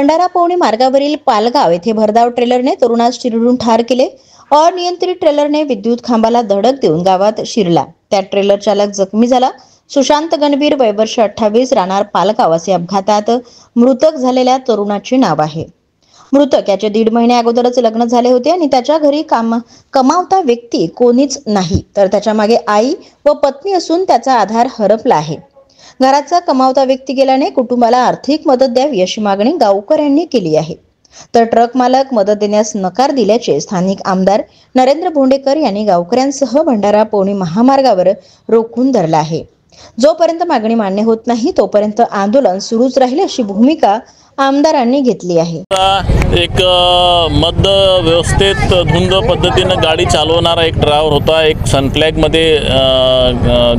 भंडारा पवनी मार्गावरील पालगाव येथे भरधाव ट्रेलरने तरुणास चिरडून ठार केले। अनियंत्रित ट्रेलरने विद्युत खांबाला धडक देऊन गावात शिरला। त्यात ट्रेलर चालक जखमी झाला। सुशांत गणवीर वय वर्ष 28 राहणार पालगाव असे अपघातात मृतक झालेल्या तरुणाचे नाव आहे। मृतक याचे 1.5 महिने अगोदरच लग्न झाले होते आणि त्याच्या घरी कमावता व्यक्ती कोणीच नाही, तर त्याच्या मागे आई व पत्नी असून त्याचा आधार हरपला आहे। घराचा कमावता व्यक्ती गेल्याने कुटुंबाला आर्थिक मदत द्यावी अशी मागणी गावकऱ्यांनी केली आहे। तर ट्रक मालक मदत देण्यास नकार दिल्याचे स्थानिक आमदार नरेंद्र भोंडेकर यांनी गावकऱ्यांसह भंडारा पवनी महामार्गावर रोखून धरला आहे। जोपर्यंत मागणी मान्य होत नाही तोपर्यंत आंदोलन सुरूच राहील अशी भूमिका आमदारांनी घेतली आहे। एक मध्य व्यवस्थेत धुंद पद्धतीने गाडी चालवणारा एक ड्रायव्हर होता। एक सनफ्लॅग मध्ये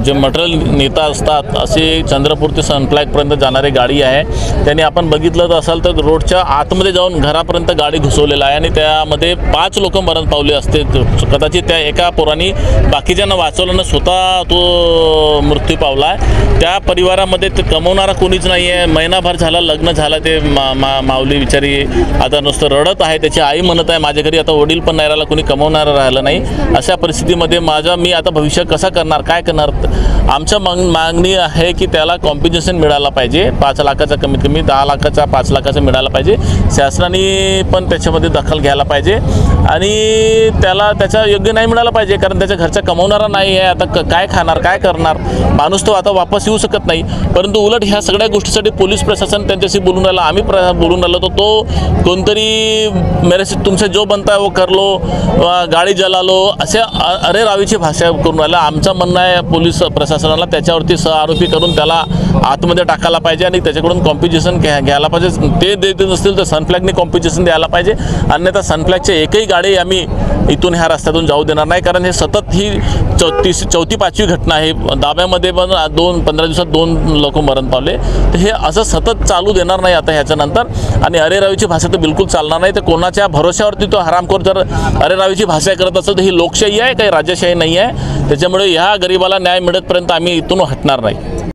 जे मटेरियल नेता असतात असे चंद्रपूर ते सनफ्लॅग पर्यंत जाणारी गाडी आहे। त्यांनी आपण बघितलं असाल तर रोडच्या आतमध्ये जाऊन घरापर्यंत गाडी घुसवलेला आहे आणि त्यामध्ये 5 लोक मरण पावले असते। कदाचित त्या एका पोरांनी बाकीच्यांना वाचवलं, स्वतः तो मृत्यू पावला आहे। त्या परिवारामध्ये ते कमवणारा कोणीच नाही आहे। महिनाभर झाला लग्न झालं, ते माऊली बिचारी आता नुसतं रडत आहे। त्याची आई म्हणत आहे माझ्या घरी आता वडील पण नाही राहिला, कोणी कमवणारा राहिलं नाही। अशा परिस्थितीमध्ये मी आता भविष्य कसं करणार, काय करणार? आमच्या मागणी आहे की त्याला कॉम्पिन्सेशन मिळाला पाहिजे। 5 लाखाचा कमीत कमी 10 लाखाचा 5 लाखाचा मिळाला पाहिजे। शासनाने पण त्याच्यामध्ये दखल घ्यायला पाहिजे आणि त्याला त्याचा योग्य नाही मिळाला पाहिजे, कारण त्याच्या घरचा कमवणारा नाही आहे। आता काय खाणार, काय करणार? माणूस तो आता वापस येऊ शकत नाही। परंतु उलट ह्या सगळ्या गोष्टीसाठी पोलीस प्रशासन त्यांच्याशी बोलून राहिला, आम्ही बोलून राहिलो, तो कोणतरी मेरे से तुमसे जो बनता है वो कर लो, गाडी जला लो, असे अरे रावीची भाषा करून राहिला। आमचं म्हणणं आहे पोलीस प्रशासनाला त्याच्यावरती सहआरोपी करून त्याला आतमध्ये टाकायला पाहिजे आणि त्याच्याकडून कॉम्पिन्सेशन घ्यायला पाहिजे। ते देत नसतील तर सनफ्लॅगने कॉम्पिन्सेशन द्यायला पाहिजे, अन्यथा सनफ्लॅगचे एकही गाडी आम्ही इथून ह्या रस्त्यातून जाऊ देणार नाही। कारण हे सतत ही 4थी-5वी घटना आहे। दाब्यामध्ये पण 15 दिवसात 2 लोक मरण पावले, तर हे असं सतत चालू देणार नाही आता ह्याच्यानंतर। आणि अरे रावीची भाषा तर बिलकुल चालणार नाही। तर कोणाच्या भरोश्यावरती तो हरामखोर जर अरे रावीची भाषा करत असेल तर ही लोकशाही आहे, काही राजेशाही नाही आहे। त्याच्यामुळे ह्या गरिबाला न्याय मिळतपर्यंत आम्ही इथून हटणार नाही।